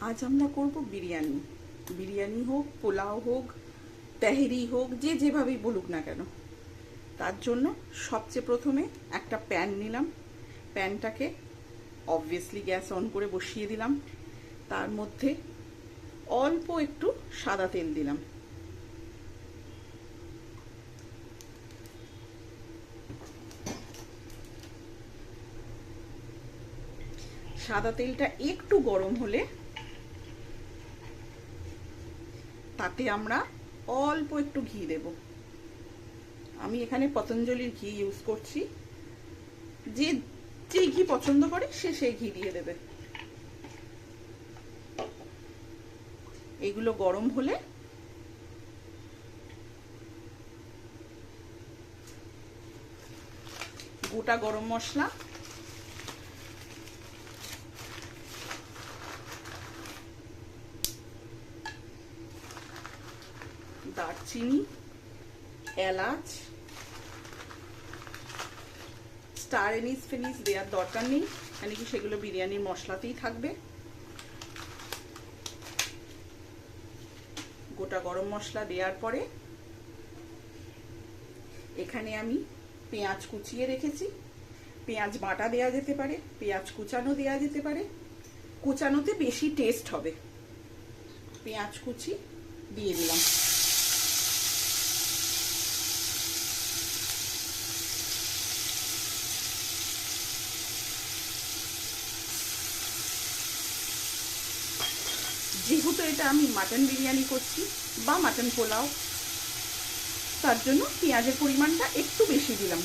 আজ আমরা করব বিরিয়ানি। বিরিয়ানি হোক, পোলাও হোক, তেহেরি হোক, যে যেভাবেই বলুক না কেন। তার জন্য সবচেয়ে প্রথমে একটা প্যান নিলাম। প্যানটাকে অবভিয়াসলি গ্যাস অন করে বসিয়ে দিলাম। তার মধ্যে অল্প একটু সাদা তেল দিলাম। সাদা তেলটা একটু গরম হলে তাতে আমরা অল্প একটু ঘি দেব। আমি এখানে পতঞ্জলির ঘি ইউজ করছি। যে যে ঘি পছন্দ করে সে সেই ঘি দিয়ে দেবে। এগুলো গরম হলে গোটা গরম মশলা, দারচিনি, এলাচ, স্টার এনিস ফেনিস দেওয়ার দরকার নেই, মানে কি সেগুলো বিরিয়ানির মশলাতেই থাকবে। গোটা গরম মশলা দেওয়ার পরে এখানে আমি পেঁয়াজ কুচিয়ে রেখেছি। পেঁয়াজ বাটা দেওয়া যেতে পারে, পেঁয়াজ কুচানো দেওয়া যেতে পারে। কুচানোতে বেশি টেস্ট হবে। পেঁয়াজ কুচি দিয়ে দিলাম। যেহেতু এটা আমি মাটন বিরিয়ানি করছি বা মাটন পোলাও, তার জন্য পেঁয়াজের পরিমাণটা একটু বেশি দিলাম।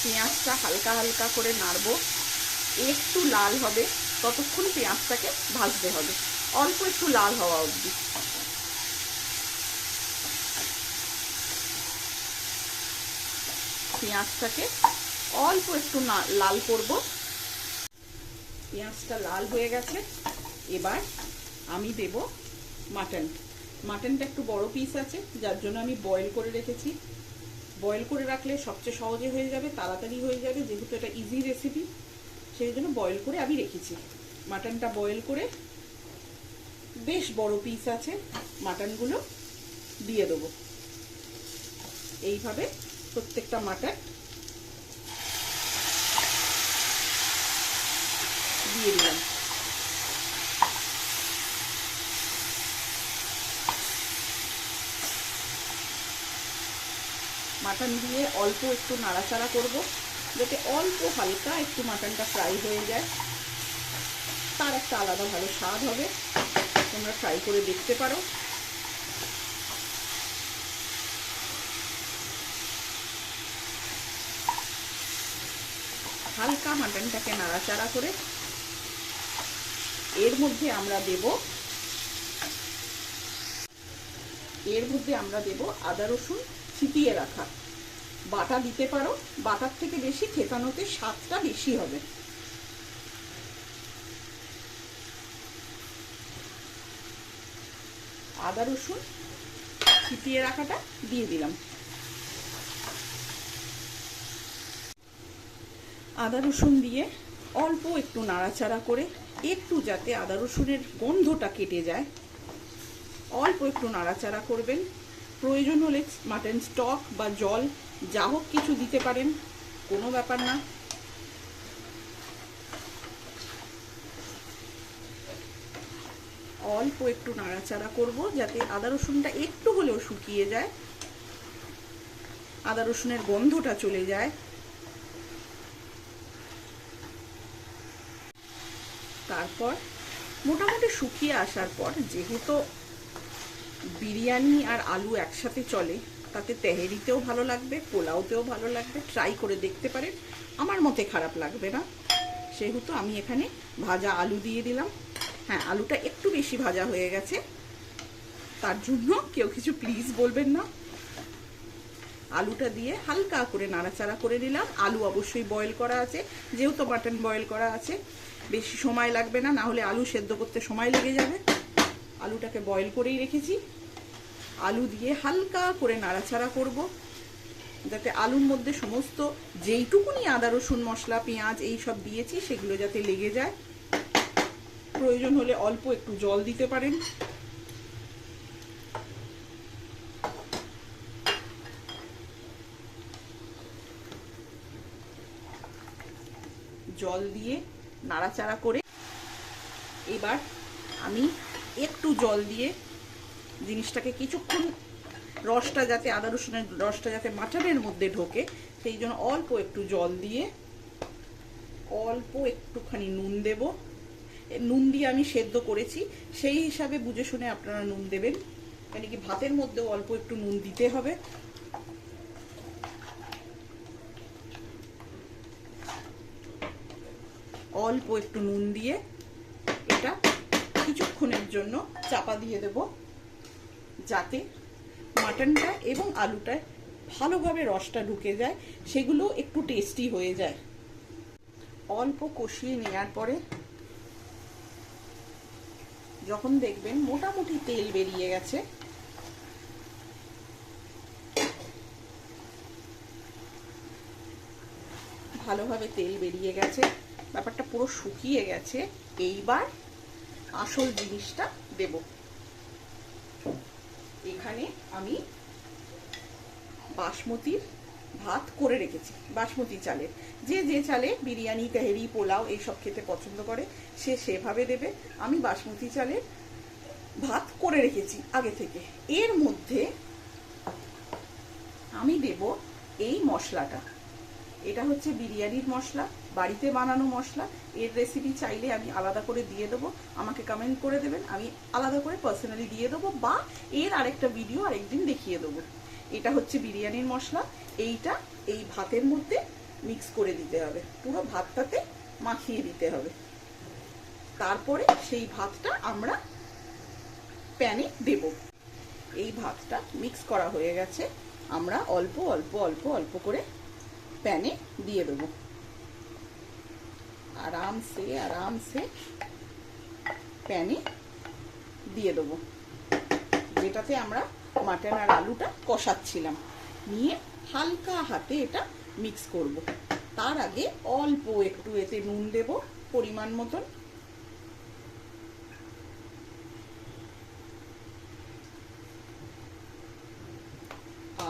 পেঁয়াজটা হালকা হালকা করে নাড়বো, একটু লাল হবে ততক্ষণ পেঁয়াজটাকে ভাজতে হবে, অল্প একটু লাল হওয়া অবধি। পেঁয়াজটাকে অল্প একটু লাল করব। পেঁয়াজটা লাল হয়ে গেছে। এবার আমি দেব মাটন। মাটনটা একটু বড় পিস আছে, যার জন্য আমি বয়েল করে রেখেছি। বয়েল করে রাখলে সবচেয়ে সহজে হয়ে যাবে, তাড়াতাড়ি হয়ে যাবে, যেহেতু এটা ইজি রেসিপি, সেই জন্য বয়েল করে আমি রেখেছি। মাটনটা বয়েল করে বেশ বড় পিস আছে, মাটনগুলো দিয়ে দেবো। এইভাবে প্রত্যেকটা মাটন দিয়ে দিলাম। মাটন দিয়ে অল্প একটু নাড়াচাড়া করব, যাতে অল্প হালকা একটু মাটনটা ফ্রাই হয়ে যায়। তার একটা আলাদা ভালো স্বাদ হবে। তোমরা ট্রাই করে দেখতে পারো। হালকা মাটনটাকে নাড়াচাড়া করে এর মধ্যে আমরা দেব আদা রসুন ছিটিয়ে রাখা। বাটা দিতে পারো, বাটার থেকে বেশি থেতানোতে স্বাদটা বেশি হবে। আদা রসুন ছিটিয়ে রাখাটা দিয়ে দিলাম। আদা রসুন দিয়ে অল্প একটু নাড়াচাড়া করে, একটু যাতে আদা রসুনের গন্ধটা কেটে যায়, অল্প একটু নাড়াচাড়া করবেন। প্রয়োজন হলে মাটন স্টক বা জল যা হোক কিছু দিতে পারেন, কোনো ব্যাপার না। অল্প একটু নাড়াচাড়া করব যাতে আদা রসুনটা একটু হলেও শুকিয়ে যায়, আদা রসুনের গন্ধটা চলে যায়। তারপর মোটামুটি শুকিয়ে আসার পর, যেহেতু বিরিয়ানি আর আলু একসাথে চলে, তাতে তেহেরিতেও ভালো লাগবে, পোলাওতেও ভালো লাগবে। ট্রাই করে দেখতে পারেন, আমার মতে খারাপ লাগবে না। সেহেতু আমি এখানে ভাজা আলু দিয়ে দিলাম। হ্যাঁ, আলুটা একটু বেশি ভাজা হয়ে গেছে, তার জন্য কেউ কিছু প্লিজ বলবেন না। আলুটা দিয়ে হালকা করে নাড়াচাড়া করে নিলাম। আলু অবশ্যই বয়েল করা আছে, যেহেতু মাটন বয়েল করা আছে বেশি সময় লাগবে না, না হলে আলু সেদ্ধ করতে সময় লেগে যাবে। আলুটাকে বয়েল করেই রেখেছি। আলু দিয়ে হালকা করে নাড়াচাড়া করব, যাতে আলুর মধ্যে সমস্ত যেইটুকুনি আদা রসুন মশলা পেঁয়াজ এই সব দিয়েছি সেগুলো যাতে লেগে যায়। প্রয়োজন হলে অল্প একটু জল দিতে পারেন। জল দিয়ে নাড়াচাড়া করে এবার আমি একটু জল দিয়ে জিনিসটাকে কিছুক্ষণ রসটা যাতে আদা রসুনের রসটা যাতে মাটনের মধ্যে ঢোকে সেই জন্য অল্প একটু জল দিয়ে অল্প একটুখানি নুন দেব। নুন দিয়ে আমি সেদ্ধ করেছি, সেই হিসাবে বুঝে শুনে আপনারা নুন দেবেন, কেন কি ভাতের মধ্যেও অল্প একটু নুন দিতে হবে। অল্প একটু নুন দিয়ে এটা কিছুক্ষণের জন্য চাপা দিয়ে দেব, যাতে মাটনটা এবং আলুটায় ভালোভাবে রসটা ঢুকে যায়, সেগুলো একটু টেস্টি হয়ে যায়। অল্প কষিয়ে নেওয়ার পরে যখন দেখবেন মোটামুটি তেল বেরিয়ে গেছে, ভালোভাবে তেল বেরিয়ে গেছে, ব্যাপারটা পুরো শুকিয়ে গেছে, এইবার আসল জিনিসটা দেব। এখানে আমি বাসমতির ভাত করে রেখেছি, বাসমতি চালের। যে যে চালে বিরিয়ানি তেহেরি পোলাও এইসব খেতে পছন্দ করে সে সেভাবে দেবে। আমি বাসমতি চালের ভাত করে রেখেছি আগে থেকে। এর মধ্যে আমি দেব এই মশলাটা। এটা হচ্ছে বিরিয়ানির মশলা, বাড়িতে বানানো মশলা। এর রেসিপি চাইলে আমি আলাদা করে দিয়ে দেবো, আমাকে কমেন্ট করে দেবেন, আমি আলাদা করে পার্সোনালি দিয়ে দেবো, বা এর আরেকটা ভিডিও আরেকদিন দেখিয়ে দেবো। এটা হচ্ছে বিরিয়ানির মশলা। এইটা এই ভাতের মধ্যে মিক্স করে দিতে হবে, পুরো ভাতটাতে মাখিয়ে দিতে হবে। তারপরে সেই ভাতটা আমরা প্যানে দেব। এই ভাতটা মিক্স করা হয়ে গেছে, আমরা অল্প অল্প অল্প অল্প করে প্যানে দিয়ে দেবো। আরামসে আরামসে প্যানে দিয়ে দেবো, যেটাতে আমরা মাটন আর আলুটা কষাচ্ছিলাম। নিয়ে হালকা হাতে এটা মিক্স করব। তার আগে অল্প একটু এতে নুন দেব পরিমাণ মতন,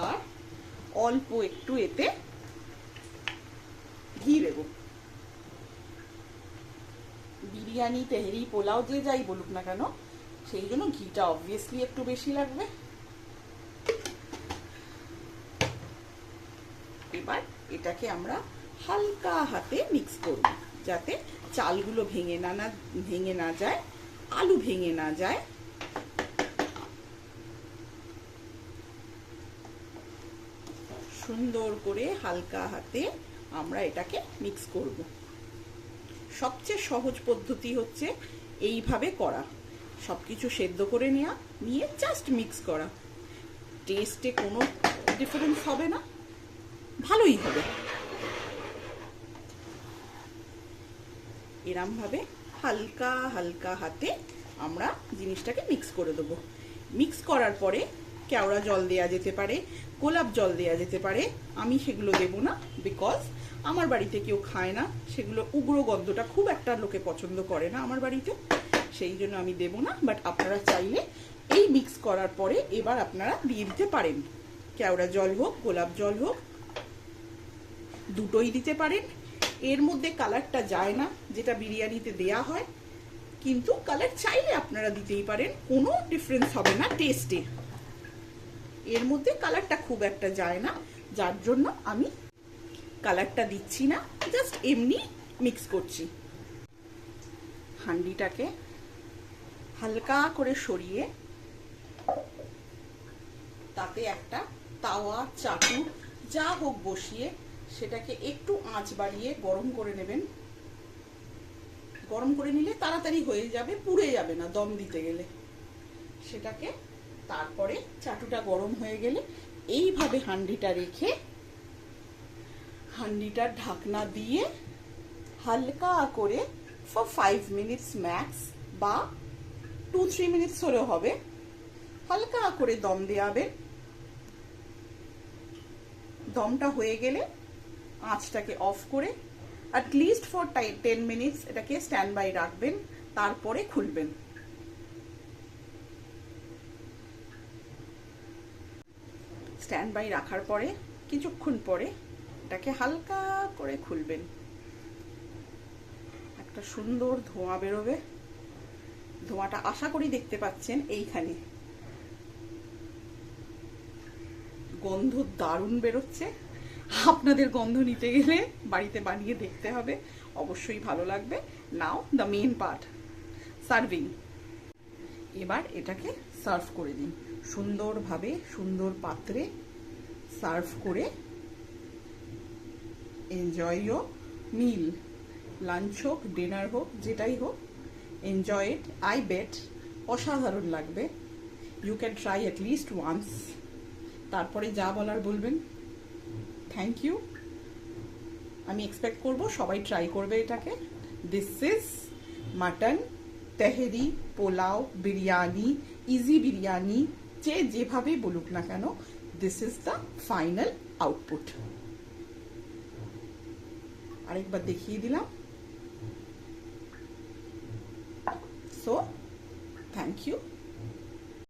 আর অল্প একটু এতে ঘি দেব। বিরিয়ানি তেহেরি পোলাও যে যাই বলুক না কেন, সেই জন্য ঘিটা অবভিয়াসলি একটু বেশি লাগবে। এবার এটাকে আমরা হালকা হাতে মিক্স করব, যাতে চালগুলো ভেঙে না যায়, আলু ভেঙে না যায়। সুন্দর করে হালকা হাতে আমরা এটাকে মিক্স করব। সবচেয়ে সহজ পদ্ধতি হচ্ছে এইভাবে করা, সবকিছু সেদ্ধ করে নিয়ে জাস্ট মিক্স করা। টেস্টে কোনো ডিফারেন্স হবে না, ভালোই হবে। এরম ভাবে হালকা হালকা হাতে আমরা জিনিসটাকে মিক্স করে দেবো। মিক্স করার পরে কেওড়া জল দেয়া যেতে পারে, গোলাপ জল দেয়া যেতে পারে। আমি সেগুলো দেব না, বিকজ আমার বাড়িতে কেউ খায় না সেগুলো, উগ্র গন্ধটা খুব একটা লোকে পছন্দ করে না আমার বাড়িতে, সেই জন্য আমি দেব না। বাট আপনারা চাইলে এই মিক্স করার পরে এবার আপনারা দিয়ে দিতে পারেন, কেওড়া জল হোক গোলাপ জল হোক, দুটোই দিতে পারেন। এর মধ্যে কালারটা যায় না যেটা বিরিয়ানিতে দেয়া হয়, কিন্তু কালার চাইলে আপনারা দিতেই পারেন, কোনো ডিফারেন্স হবে না টেস্টে। এর মধ্যে কালারটা খুব একটা যায় না, যার জন্য আমি কালারটা দিচ্ছি না, জাস্ট এমনি মিক্স করছি। হাঁড়িটাকে হালকা করে সরিয়ে তাতে একটা তাওয়া চাটু যা হোক বসিয়ে সেটাকে একটু আঁচ বাড়িয়ে গরম করে নেবেন। গরম করে নিলে তাড়াতাড়ি হয়ে যাবে, পুড়ে যাবে না দম দিতে গেলে। সেটাকে তারপরে চাটুটা গরম হয়ে গেলে এইভাবে হান্ডিটা রেখে হান্ডিটার ঢাকনা দিয়ে হালকা করে ফর 5 মিনিটস ম্যাক্স বা 2-3 মিনিটস হলেও হবে, হালকা করে দম দেওয়াবেন। দমটা হয়ে গেলে আঁচটাকে অফ করে অ্যাটলিস্ট ফর 10 মিনিটস এটাকে স্ট্যান্ড বাই রাখবেন, তারপরে খুলবেন। স্ট্যান্ড বাই রাখার পরে কিছুক্ষণ পরে এটাকে হালকা করে খুলবেন। একটা সুন্দর ধোঁয়া বেরোবে। ধোঁয়াটা আশা করি দেখতে পাচ্ছেন এইখানে। গন্ধ দারুণ বেরোচ্ছে। আপনাদের গন্ধ নিতে গেলে বাড়িতে বানিয়ে দেখতে হবে, অবশ্যই ভালো লাগবে। নাও দ্য মেইন পার্ট, সার্ভিং। এবার এটাকে সার্ভ করে দিন সুন্দরভাবে, সুন্দর পাত্রে সার্ভ করে এনজয় ইয়োর মিল। লাঞ্চ হোক, ডিনার হোক, যেটাই হোক, এনজয় ইট। আই বেট অসাধারণ লাগবে। You can try at least once. তারপরে যা বলার বলবেন। Thank you. আমি এক্সপেক্ট করব সবাই ট্রাই করবে এটাকে। This is mutton tehri, pulao, biryani, easy biryani, যে যেভাবে বলুক না কেন, this is the final output. আরেকবার দেখিয়ে দিলাম। So thank you.